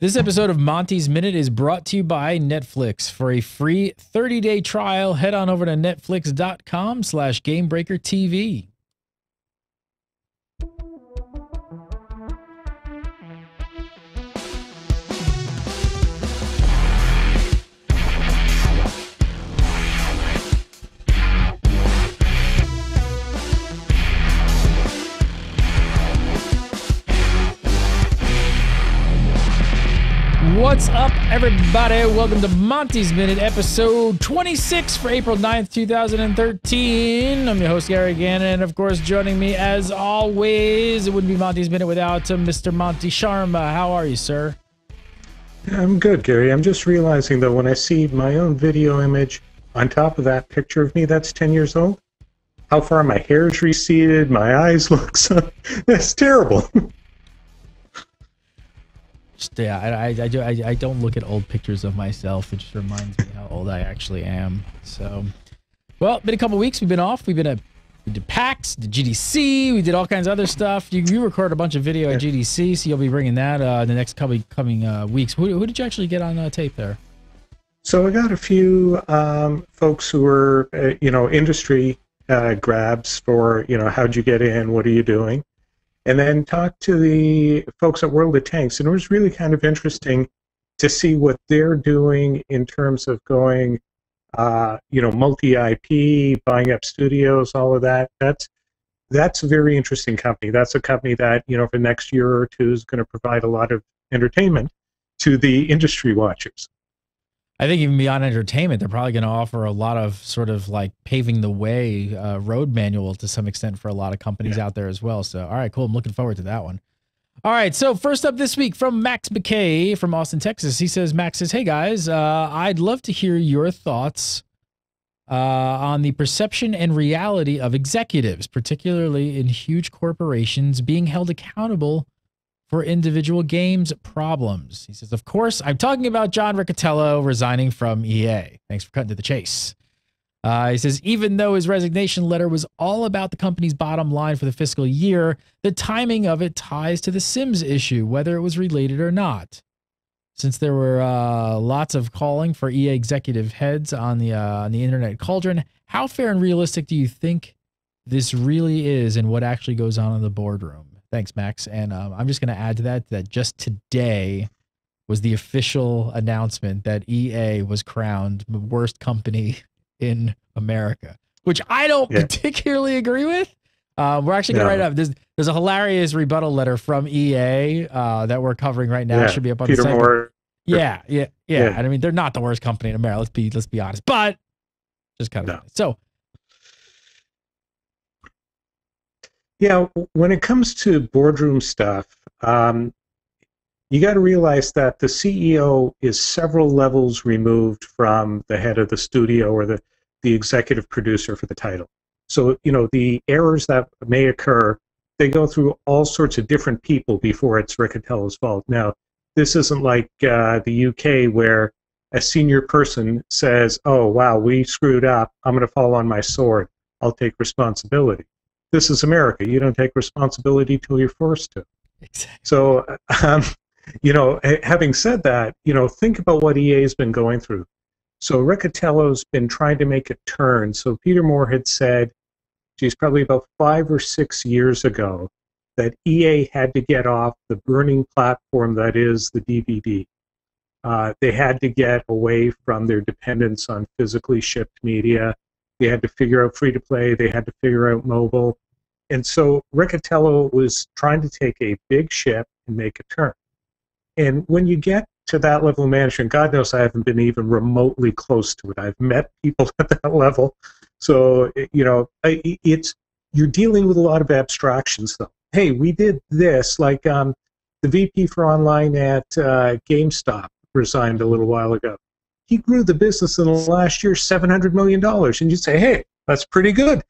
This episode of Monty's Minute is brought to you by Netflix. For a free 30-day trial, head on over to netflix.com/GamebreakerTV. What's up, everybody? Welcome to Monty's Minute, episode 26 for April 9th, 2013. I'm your host, Gary Gannon, and of course, joining me as always, it wouldn't be Monty's Minute without Mr. Monty Sharma. How are you, sir? I'm good, Gary. I'm just realizing that when I see my own video image on top of that picture of me that's 10 years old, how far my hair's receded, my eyes look so... That's terrible. Yeah, I don't look at old pictures of myself. It just reminds me how old I actually am. So, well, been a couple weeks. We've been off. We did PAX, did GDC. We did all kinds of other stuff. You recorded a bunch of video at GDC, so you'll be bringing that in the next coming weeks. Who did you actually get on tape there? So I got a few folks who were, industry grabs for, how'd you get in? What are you doing? And then talked to the folks at World of Tanks, and it was really kind of interesting to see what they're doing in terms of going, multi-IP, buying up studios, all of that. That's a very interesting company. That's a company that, for the next year or two is going to provide a lot of entertainment to the industry watchers. I think even beyond entertainment, they're probably going to offer a lot of sort of like paving the way road manual to some extent for a lot of companies out there as well. So, all right, cool. I'm looking forward to that one. All right, so first up this week from McKay from Austin, Texas. He says, Max says, hey guys, I'd love to hear your thoughts on the perception and reality of executives, particularly in huge corporations, being held accountable for individual games problems. He says, of course, I'm talking about John Riccitello resigning from EA. Thanks for cutting to the chase. He says, even though his resignation letter was all about the company's bottom line for the fiscal year, the timing of it ties to the Sims issue, whether it was related or not. Since there were lots of calling for EA executive heads on the internet cauldron, how fair and realistic do you think this really is and what actually goes on in the boardroom? Thanks, Max. And I'm just going to add to that just today was the official announcement that EA was crowned the worst company in America, which I don't particularly agree with. We're actually going to write up. There's a hilarious rebuttal letter from EA that we're covering right now. It should be up on the site. Yeah. And I mean, they're not the worst company in America. Let's be honest, but just kind of so. Yeah, when it comes to boardroom stuff, you got to realize that the CEO is several levels removed from the head of the studio or the executive producer for the title. So, the errors that may occur, they go through all sorts of different people before it's Riccitello's fault. Now, this isn't like the UK where a senior person says, oh, wow, we screwed up. I'm going to fall on my sword. I'll take responsibility. This is America. You don't take responsibility till you're forced to. Exactly. So, having said that, think about what EA has been going through. So Riccitello's been trying to make a turn. So Peter Moore had said, geez, probably about 5 or 6 years ago, that EA had to get off the burning platform that is the DVD. They had to get away from their dependence on physically shipped media. They had to figure out free-to-play. They had to figure out mobile. And so Riccitello was trying to take a big ship and make a turn. And when you get to that level of management, God knows I haven't been even remotely close to it. I've met people at that level. So, you're dealing with a lot of abstractions, though. Hey, we did this, like the VP for online at GameStop resigned a little while ago. He grew the business in the last year $700 million. And you'd say, hey, that's pretty good.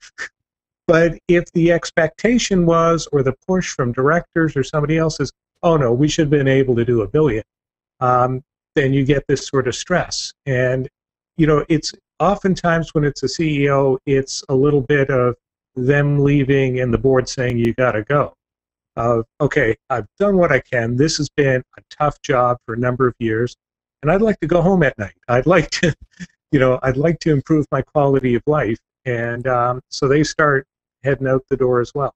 But if the expectation was, or the push from directors or somebody else is, oh no, we should have been able to do $1 billion, then you get this sort of stress. And, it's oftentimes when it's a CEO, it's a little bit of them leaving and the board saying you got to go. of, okay, I've done what I can. This has been a tough job for a number of years, and I'd like to go home at night. I'd like to, I'd like to improve my quality of life. And so they start heading out the door as well.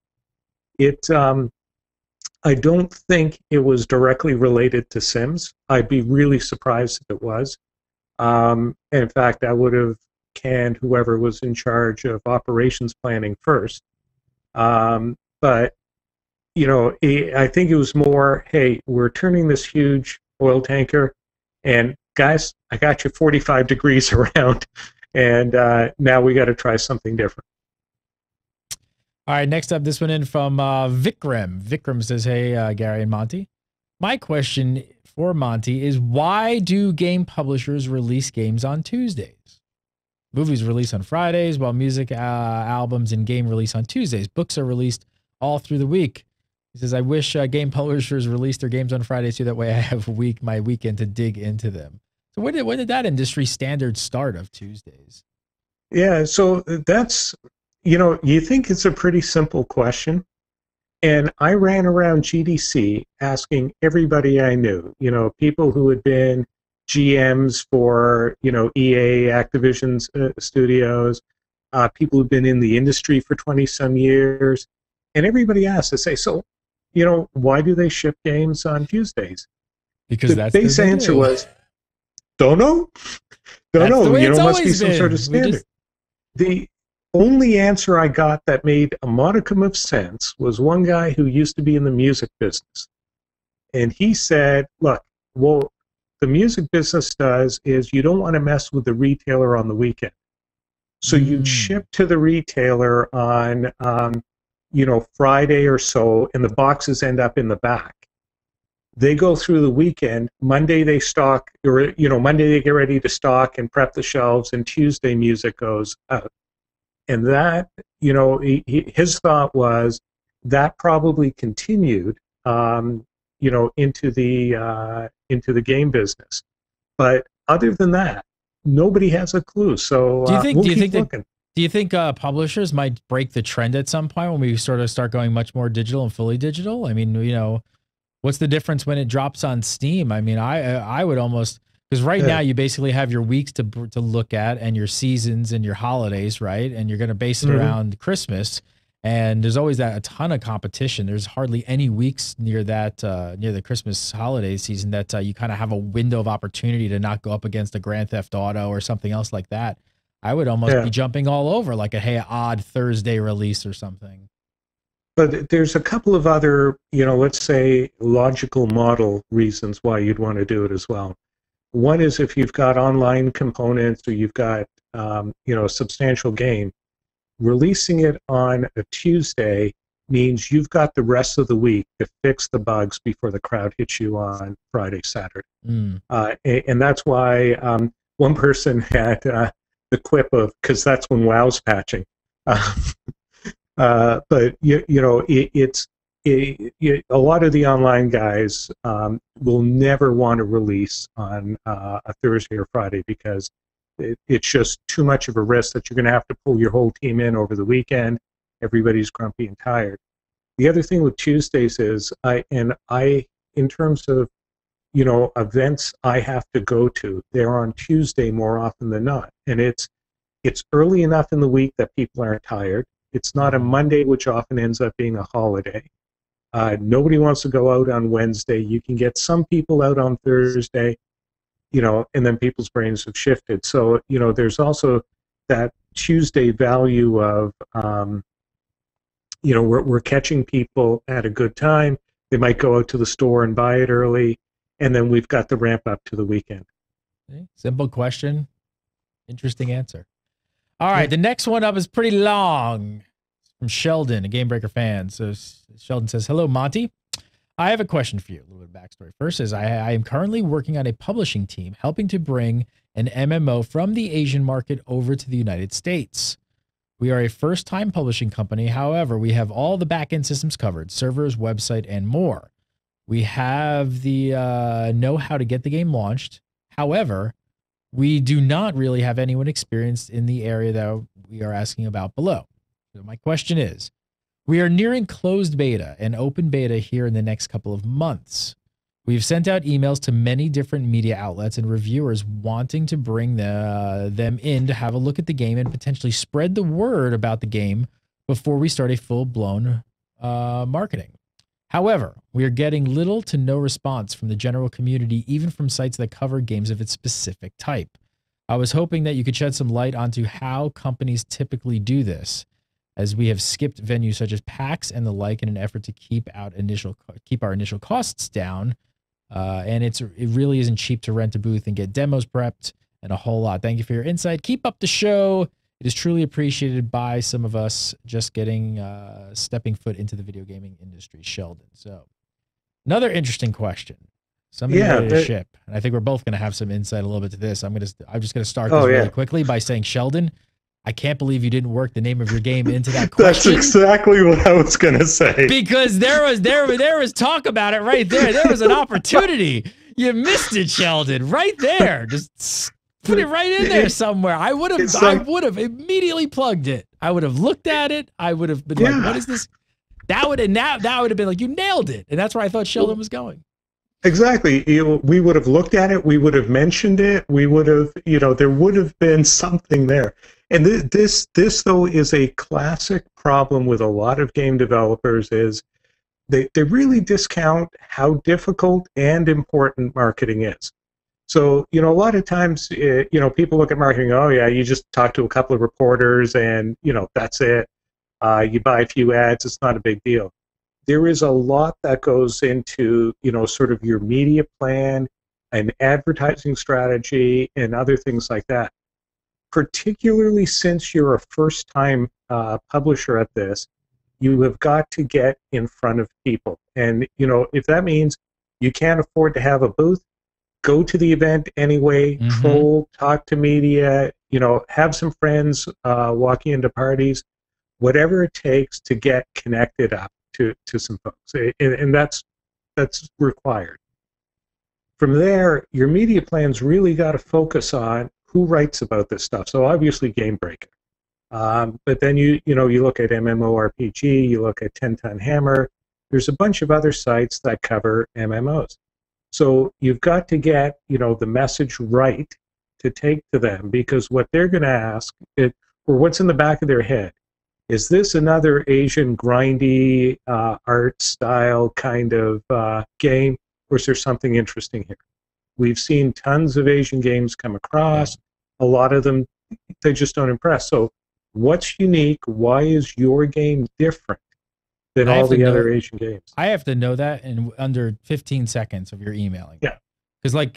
I don't think it was directly related to Sims. I'd be really surprised if it was. In fact, I would have canned whoever was in charge of operations planning first. But I think it was more, hey, we're turning this huge oil tanker, and guys, I got you 45 degrees around, and now we got to try something different. All right, next up, this one in from Vikram. Vikram says, hey, Gary and Monty. My question for Monty is, why do game publishers release games on Tuesdays? Movies release on Fridays, while music albums and game release on Tuesdays. Books are released all through the week. He says, I wish game publishers released their games on Fridays too. That way I have my weekend to dig into them. So when did that industry standard start of Tuesdays? Yeah, so that's... you think it's a pretty simple question. And I ran around GDC asking everybody I knew, people who had been GMs for, EA, Activision Studios, people who've been in the industry for 20-some years. And everybody asked to say, so, why do they ship games on Tuesdays? Because the base answer was, don't know. Don't know. Must be some sort of standard. The only answer I got that made a modicum of sense was one guy who used to be in the music business. And he said, look, what the music business does is you don't want to mess with the retailer on the weekend. So you'd ship to the retailer on, Friday or so, and the boxes end up in the back. They go through the weekend. Monday they stock, or, Monday they get ready to stock and prep the shelves, and Tuesday music goes out. And that, his thought was that probably continued, into the game business. But other than that, nobody has a clue. So do you think publishers might break the trend at some point when we sort of start going much more digital and fully digital? I mean, what's the difference when it drops on Steam? I mean, I would almost... Because now you basically have your weeks to look at, and your seasons and your holidays, right? And you're going to base it around Christmas. And there's always a ton of competition. There's hardly any weeks near the Christmas holiday season that you kind of have a window of opportunity to not go up against a Grand Theft Auto or something else like that. I would almost be jumping all over like odd Thursday release or something. But there's a couple of other, let's say logical model reasons why you'd want to do it as well. One is if you've got online components or you've got, a substantial game, releasing it on a Tuesday means you've got the rest of the week to fix the bugs before the crowd hits you on Friday, Saturday. And that's why one person had the quip of, because that's when WoW's patching. But, it's a lot of the online guys will never want to release on a Thursday or Friday because it's just too much of a risk that you're going to have to pull your whole team in over the weekend. Everybody's grumpy and tired. The other thing with Tuesdays is, in terms of, events I have to go to, they're on Tuesday more often than not. And it's early enough in the week that people aren't tired. It's not a Monday, which often ends up being a holiday. Nobody wants to go out on Wednesday. You can get some people out on Thursday, and then people's brains have shifted. So, there's also that Tuesday value of, we're catching people at a good time. They might go out to the store and buy it early, and then we've got the ramp up to the weekend. Okay. Simple question. Interesting answer. All right, the next one up is pretty long. From Sheldon, a Gamebreaker fan. So Sheldon says, hello, Monty. I have a question for you. A little bit of backstory. First is I am currently working on a publishing team helping to bring an MMO from the Asian market over to the United States. We are a first-time publishing company. However, we have all the back-end systems covered, servers, website, and more. We have the know-how to get the game launched. However, we do not really have anyone experienced in the area that we are asking about below. So my question is, We are nearing closed beta and open beta here in the next couple of months. We've sent out emails to many different media outlets and reviewers wanting to bring them in to have a look at the game and potentially spread the word about the game before we start a full-blown marketing. However, we are getting little to no response from the general community, even from sites that cover games of its specific type. I was hoping that you could shed some light onto how companies typically do this, as we have skipped venues such as PAX and the like in an effort to keep our initial costs down. And it really isn't cheap to rent a booth and get demos prepped and a whole lot. Thank you for your insight. Keep up the show. It is truly appreciated by some of us just getting stepping foot into the video gaming industry. Sheldon. So another interesting question. Somebody ready to ship. And I think we're both going to have some insight a little bit to this. I'm just going to start this really quickly by saying, Sheldon, I can't believe you didn't work the name of your game into that question. That's exactly what I was going to say. Because there was talk about it right there. There was an opportunity. You missed it, Sheldon. Right there. Just put it right in there somewhere. I would have immediately plugged it. I would have looked at it. I would have been like, what is this? That would have been like, you nailed it. And that's where I thought Sheldon was going. Exactly. We would have looked at it. We would have mentioned it. We would have, there would have been something there. And this though is a classic problem with a lot of game developers is they really discount how difficult and important marketing is. So, a lot of times, people look at marketing, oh yeah, you just talk to a couple of reporters and, that's it. You buy a few ads, it's not a big deal. There is a lot that goes into, sort of your media plan and advertising strategy and other things like that. Particularly since you're a first-time publisher at this, you have got to get in front of people. And, if that means you can't afford to have a booth, go to the event anyway, troll, talk to media, have some friends walking into parties, whatever it takes to get connected up to some folks. And that's required. From there, your media plan's really got to focus on who writes about this stuff. So obviously Gamebreaker. But then you look at MMORPG, you look at 10 Ton Hammer. There's a bunch of other sites that cover MMOs. So you've got to get, the message right to take to them, because what they're going to ask, or what's in the back of their head, is this another Asian grindy art style kind of game, or is there something interesting here? We've seen tons of Asian games come across. A lot of them, they just don't impress. So what's unique? Why is your game different than all the other Asian games? I have to know that in under 15 seconds of your emailing. Yeah. Because my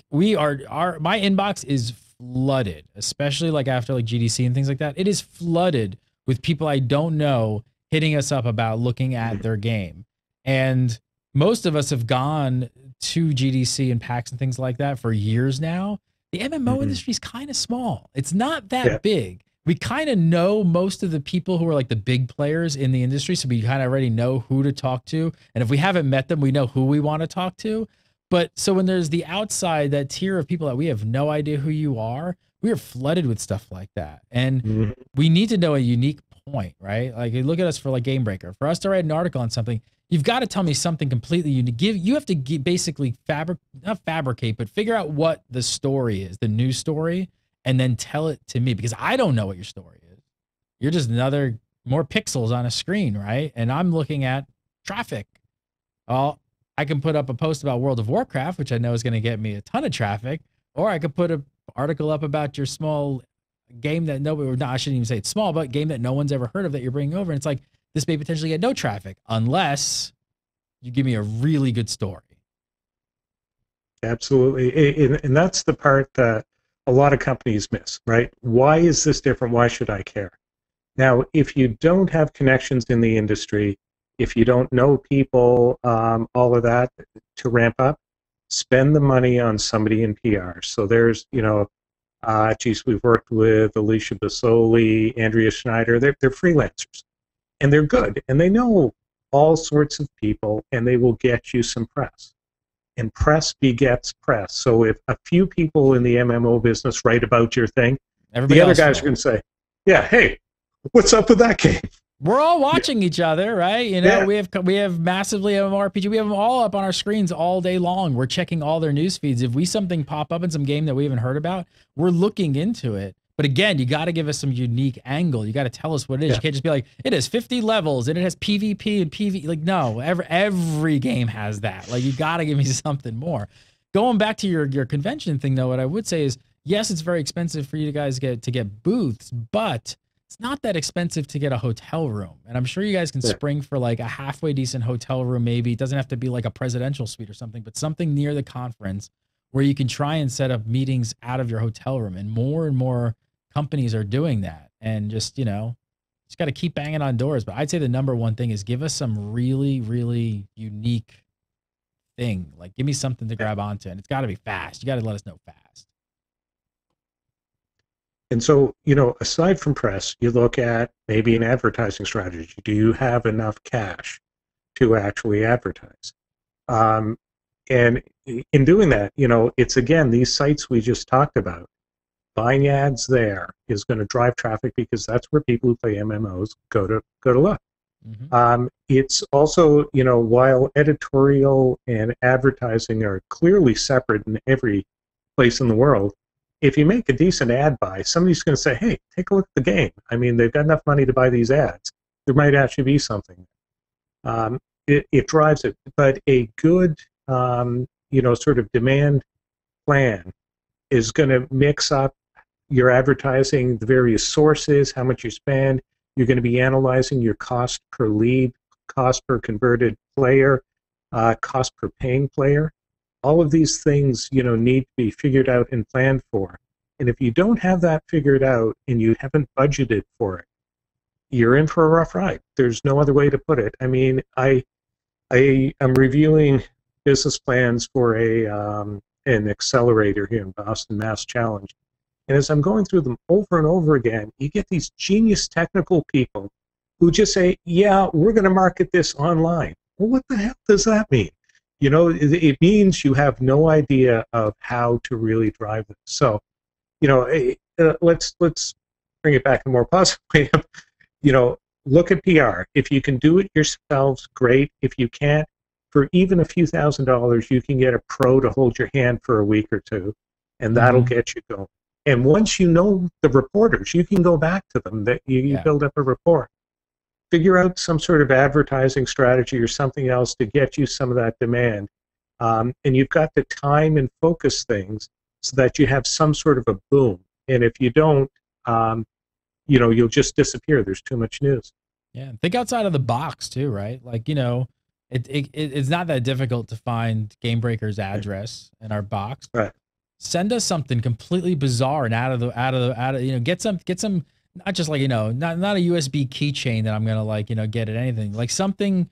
inbox is flooded, especially after GDC and things like that. It is flooded with people I don't know hitting us up about looking at their game. And most of us have gone to GDC and PAX and things like that for years now. The MMO industry is kind of small. It's not that big. We kind of know most of the people who are the big players in the industry, so we kind of already know who to talk to. And if we haven't met them, we know who we want to talk to. But so when there's the outside, that tier of people that we have no idea who you are, we are flooded with stuff like that. And we need to know a unique point, right? You look at us for Gamebreaker. For us to write an article on something, you've got to tell me something completely unique. You have to basically not fabricate, but figure out what the story is, the news story, and then tell it to me, because I don't know what your story is. You're just more pixels on a screen, right? And I'm looking at traffic. Well, I can put up a post about World of Warcraft, which I know is going to get me a ton of traffic, or I could put an article up about your small game that I shouldn't even say it's small, but game that no one's ever heard of that you're bringing over. And it's this may potentially get no traffic unless you give me a really good story. Absolutely. And that's the part that a lot of companies miss, right? Why is this different? Why should I care? Now, if you don't have connections in the industry, if you don't know people, all of that to ramp up, spend the money on somebody in PR. So there's, we've worked with Alicia Basoli, Andrea Schneider. They're freelancers, and they're good, and they know all sorts of people, and they will get you some press. And press begets press. So if a few people in the MMO business write about your thing, the other guys are going to say, yeah, hey, what's up with that game? We're all watching each other, right? You know, we have massively MMORPG. We have them all up on our screens all day long. We're checking all their news feeds. If we something pop up in some game that we haven't heard about, we're looking into it. But again, you got to give us some unique angle. You got to tell us what it is. You can't just be like, it has 50 levels and it has PvP and PvE. Like, no, every game has that. Like, you got to give me something more. Going back to your convention thing, though, what I would say is, yes, it's very expensive for you guys to get booths, but it's not that expensive to get a hotel room. And I'm sure you guys can spring for like a halfway decent hotel room. Maybe it doesn't have to be like a presidential suite or something, but something near the conference where you can try and set up meetings out of your hotel room. And more companies are doing that. And just, you know, just got to keep banging on doors. But I'd say the number one thing is give us some really, really unique thing. Like, give me something to grab onto, and it's got to be fast. You got to let us know fast. And so, you know, aside from press, you look at maybe an advertising strategy. Do you have enough cash to actually advertise? And in doing that, you know, it's again, these sites we just talked about. Buying ads there is going to drive traffic because that's where people who play MMOs go to look. Mm-hmm. It's also, you know, while editorial and advertising are clearly separate in every place in the world, if you make a decent ad buy, somebody's going to say, hey, take a look at the game. I mean, they've got enough money to buy these ads. There might actually be something. It drives it. But a good, you know, sort of demand plan is going to mix up your advertising, the various sources, how much you spend. You're going to be analyzing your cost per lead, cost per converted player, cost per paying player. All of these things, you know, need to be figured out and planned for. And if you don't have that figured out and you haven't budgeted for it, you're in for a rough ride. There's no other way to put it. I mean, I am reviewing business plans for an accelerator here in Boston, Mass Challenge. And as I'm going through them over and over again, you get these genius technical people who just say, yeah, we're going to market this online. Well, what the hell does that mean? You know, it means you have no idea of how to really drive it. So, you know, let's bring it back in a more positive way. You know, look at PR. If you can do it yourselves, great. If you can't, for even a few $1,000s, you can get a pro to hold your hand for a week or two, and that'll get you going. And once you know the reporters, you can go back to them. That you build up a rapport. Figure out some sort of advertising strategy or something else to get you some of that demand. And you've got to time and focus things so that you have some sort of a boom. And if you don't, you know, you'll just disappear. There's too much news. Yeah, think outside of the box too, right? Like, you know, it's not that difficult to find Gamebreaker's address in our box. Right. Send us something completely bizarre and out of you know, get some not just like, you know, not a USB keychain that I'm gonna like, you know, get at anything, like something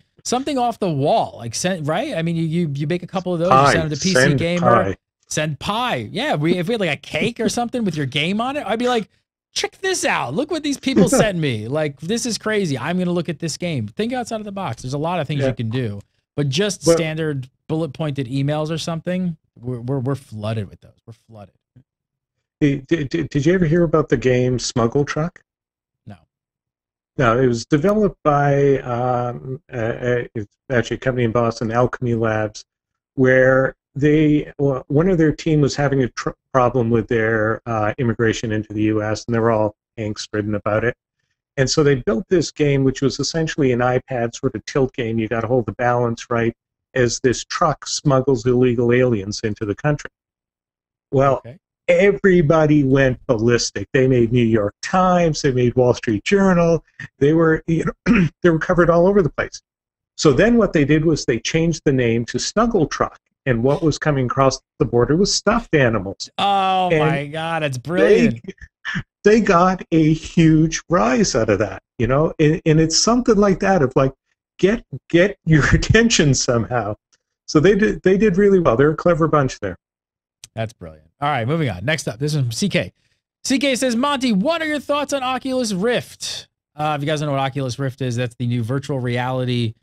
off the wall, like send, right? I mean, you make a couple of those, you send it to PC Gamer, send pie. Yeah, if we had like a cake or something with your game on it, I'd be like, check this out. Look what these people sent me. Like, this is crazy. I'm gonna look at this game. Think outside of the box. There's a lot of things you can do, but just standard bullet pointed emails or something, we're flooded with those. We're flooded. Did you ever hear about the game Smuggle Truck? No. No, it was developed by it's actually a company in Boston, Alchemy Labs, where one of their team was having a problem with their immigration into the U.S., and they were all angst-ridden about it. And so they built this game, which was essentially an iPad sort of tilt game. You got to hold the balance right as this truck smuggles illegal aliens into the country. Well, everybody went ballistic. They made New York Times, they made Wall Street Journal. They were, you know, they were covered all over the place. So then what they did was they changed the name to Snuggle Truck, and what was coming across the border was stuffed animals. Oh my God, it's brilliant. They got a huge rise out of that, you know, and it's something like that of like, get your attention somehow. So they did really well. They're a clever bunch there. That's brilliant. All right, moving on. Next up, this is from CK. CK says, Monty, what are your thoughts on Oculus Rift? If you guys don't know what Oculus Rift is, that's the new virtual reality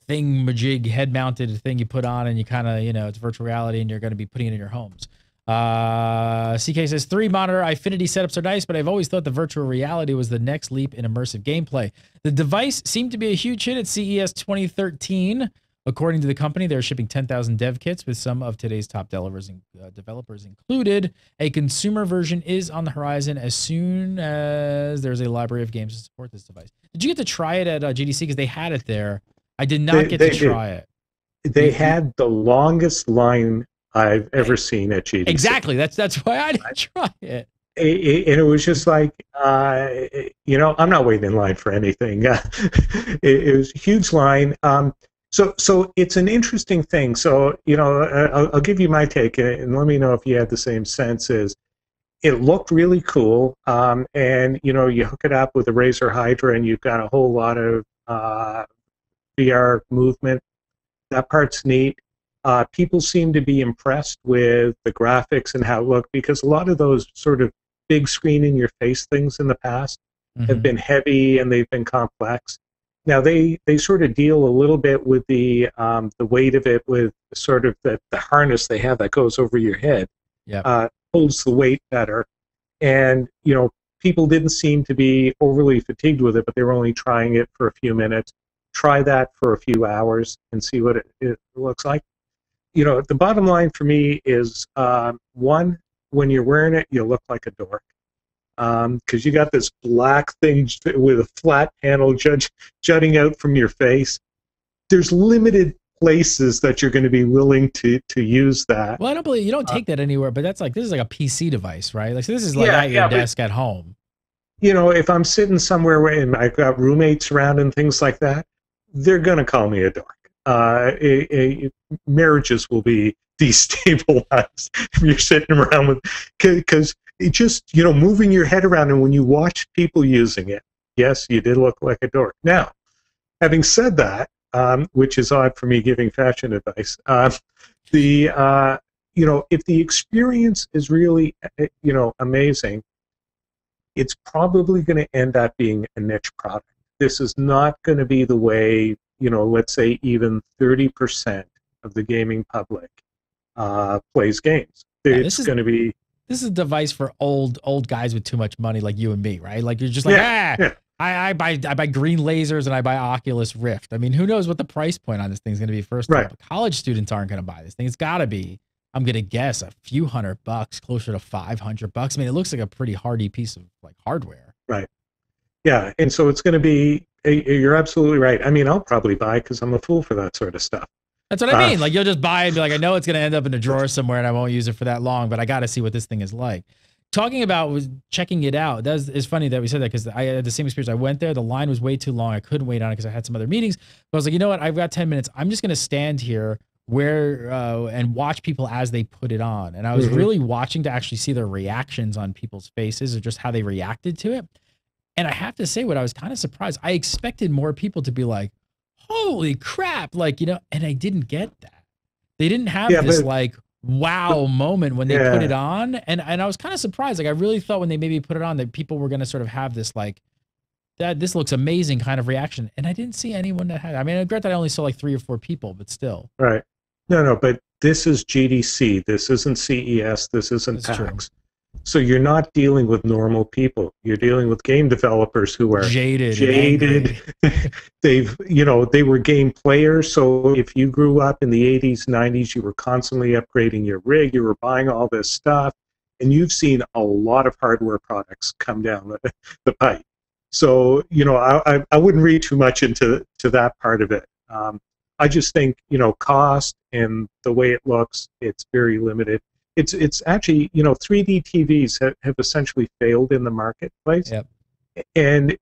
thing-majig head-mounted thing you put on, and you kind of, you know, it's virtual reality, and you're going to be putting it in your homes. CK says 3 monitor Eyefinity setups are nice, but I've always thought the virtual reality was the next leap in immersive gameplay. The device seemed to be a huge hit at CES 2013. According to the company, they're shipping 10,000 dev kits with some of today's top developers included. A consumer version is on the horizon as soon as there's a library of games to support this device. Did you get to try it at GDC? Because they had it there. I did not get to try it. They had the longest line I've ever seen at GDC. Exactly. That's why I didn't try it. And it was just like, I'm not waiting in line for anything. It was a huge line. So it's an interesting thing. So, I'll give you my take, and let me know if you had the same sense. Is it looked really cool, and, you hook it up with a Razer Hydra, and you've got a whole lot of VR movement. That part's neat. People seem to be impressed with the graphics and how it looked, because a lot of those sort of big screen in your face things in the past have been heavy and they've been complex. Now they sort of deal a little bit with the weight of it, with sort of the harness they have that goes over your head. Holds the weight better, and people didn't seem to be overly fatigued with it, but they were only trying it for a few minutes. Try that for a few hours and see what it looks like. The bottom line for me is, one, when you're wearing it, you look like a dork. Because you got this black thing with a flat panel jutting out from your face. There's limited places that you're going to be willing to use that. Well, I don't believe you don't take that anywhere, but this is like a PC device, right? Like, so this is like at your desk at home. If I'm sitting somewhere and I've got roommates around and things like that, they're going to call me a dork. Marriages will be destabilized if you're sitting around with, because it just, moving your head around, and when you watch people using it, yes, you did look like a dork. Now, having said that, which is odd for me giving fashion advice, if the experience is really, amazing, it's probably going to end up being a niche product. This is not going to be the way, let's say even 30% of the gaming public plays games. It's going to be... This is a device for old guys with too much money like you and me, right? Like, you're just like, I buy green lasers and I buy Oculus Rift. I mean, who knows what the price point on this thing is going to be first of all. But college students aren't going to buy this thing. It's got to be, I'm going to guess, a few $100, closer to $500. I mean, it looks like a pretty hardy piece of like hardware. Right. Yeah, and so it's going to be, you're absolutely right. I mean, I'll probably buy because I'm a fool for that sort of stuff. That's what I mean. Like, you'll just buy it and be like, I know it's going to end up in a drawer somewhere and I won't use it for that long, but I got to see what this thing is like. Talking about checking it out, it's funny that we said that, because I had the same experience. I went there, the line was way too long. I couldn't wait on it because I had some other meetings. But I was like, you know what? I've got 10 minutes. I'm just going to stand here and watch people as they put it on. And I was really watching to actually see their reactions on people's faces, or just how they reacted to it. And I have to say, what I was kind of surprised, I expected more people to be like, holy crap, like, and I didn't get that. They didn't have this wow moment when they put it on. And I was kind of surprised. Like, I really thought when they maybe put it on that people were going to sort of have this like, that this looks amazing kind of reaction. And I didn't see anyone that had. I mean, I regret that I only saw like 3 or 4 people, but still. Right. No, but this is GDC. This isn't CES. This isn't PAX. So you're not dealing with normal people. You're dealing with game developers who are jaded. They were game players. So if you grew up in the 80s, 90s, you were constantly upgrading your rig. You were buying all this stuff, and you've seen a lot of hardware products come down the pipe. So I wouldn't read too much into that part of it. I just think cost and the way it looks, it's very limited. It's actually, 3D TVs have essentially failed in the marketplace. Yep. And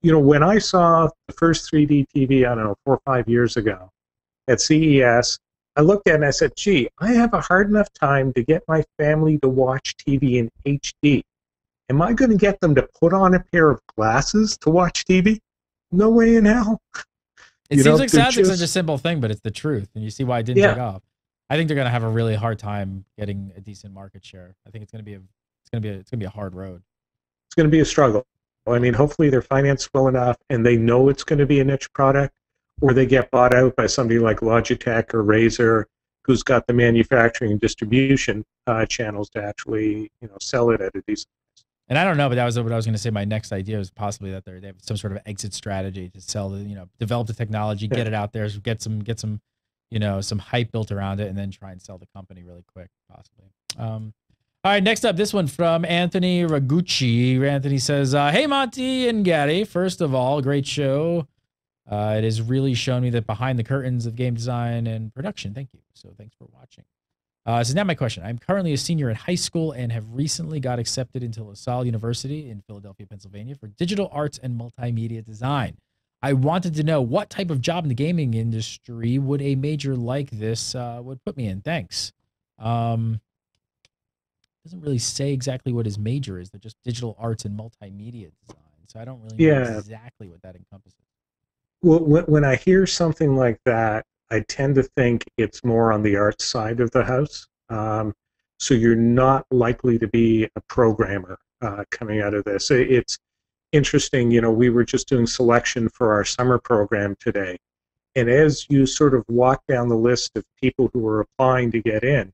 when I saw the first 3D TV, I don't know, 4 or 5 years ago at CES, I looked at it and I said, gee, I have a hard enough time to get my family to watch TV in HD. Am I going to get them to put on a pair of glasses to watch TV? No way in hell. It sounds like such a simple thing, but it's the truth. And you see why it didn't take off. I think they're going to have a really hard time getting a decent market share. I think it's going to be a hard road. It's going to be a struggle. I mean, hopefully they're financed well enough and they know it's going to be a niche product, or they get bought out by somebody like Logitech or Razer, who's got the manufacturing and distribution channels to actually, sell it at a decent price. And I don't know, but that was what I was going to say. My next idea was possibly that they have some sort of exit strategy to sell the, develop the technology, get it out there, get some, some hype built around it, and then try and sell the company really quick, possibly. All right, next up, this one from Anthony Ragucci. Anthony says, hey, Monty and Gary. First of all, great show. It has really shown me that behind the curtains of game design and production. Thank you. So thanks for watching. So now my question. I'm currently a senior in high school and have recently got accepted into LaSalle University in Philadelphia, Pennsylvania for digital arts and multimedia design. I wanted to know what type of job in the gaming industry would a major like this would put me in. Thanks. Doesn't really say exactly what his major is. They're just digital arts and multimedia design. So I don't really know exactly what that encompasses. Well, when I hear something like that, I tend to think it's more on the arts side of the house. So you're not likely to be a programmer coming out of this. It's interesting, we were just doing selection for our summer program today. And as you sort of walk down the list of people who were applying to get in,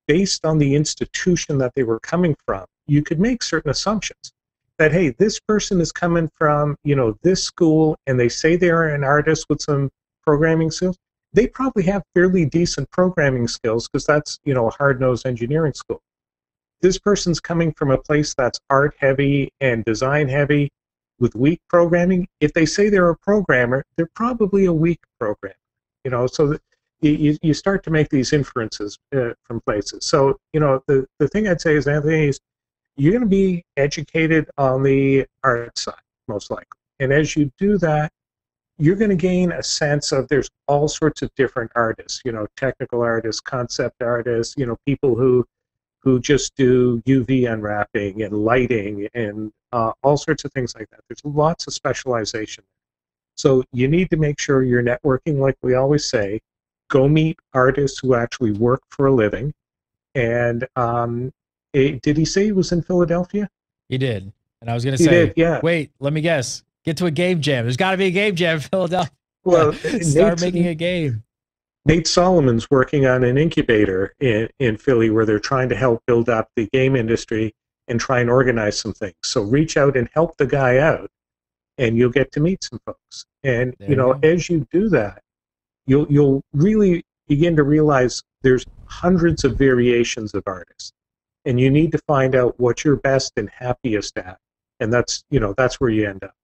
based on the institution that they were coming from, you could make certain assumptions. That, hey, this person is coming from, this school, and they say they're an artist with some programming skills. They probably have fairly decent programming skills because that's, a hard-nosed engineering school. This person's coming from a place that's art-heavy and design-heavy with weak programming. If they say they're a programmer, they're probably a weak programmer. So that you start to make these inferences from places. So, the thing I'd say is, Anthony, is you're going to be educated on the art side, most likely. And as you do that, you're going to gain a sense of there's all sorts of different artists, technical artists, concept artists, people who just do UV unwrapping and lighting and all sorts of things like that. There's lots of specialization. So you need to make sure you're networking, like we always say. Go meet artists who actually work for a living. And did he say he was in Philadelphia? He did. And I was going to say, yeah. Wait, let me guess. Get to a game jam. There's got to be a game jam in Philadelphia. Well, start making a game. Nate Solomon's working on an incubator in Philly where they're trying to help build up the game industry and try and organize some things. So reach out and help the guy out, and you'll get to meet some folks. And, as you do that, you'll really begin to realize there's hundreds of variations of artists. And you need to find out what you're best and happiest at. And that's where you end up.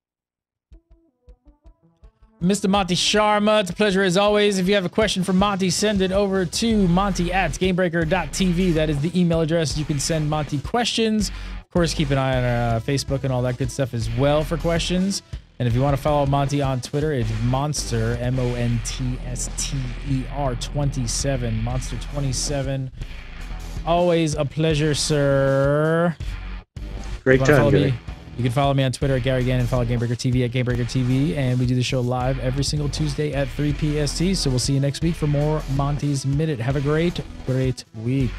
Mr. Monty Sharma, it's a pleasure as always. If you have a question for Monty, send it over to monty@gamebreaker.tv. That is the email address. You can send Monty questions. Of course, keep an eye on our Facebook and all that good stuff as well for questions. And if you want to follow Monty on Twitter, it's Monster, MONTSTER 27, Monster 27. Always a pleasure, sir. Great time, Gary. You can follow me on Twitter at Gary Gannon, follow Gamebreaker TV at Gamebreaker TV, and we do the show live every single Tuesday at 3 PST. So we'll see you next week for more Monty's Minute. Have a great week.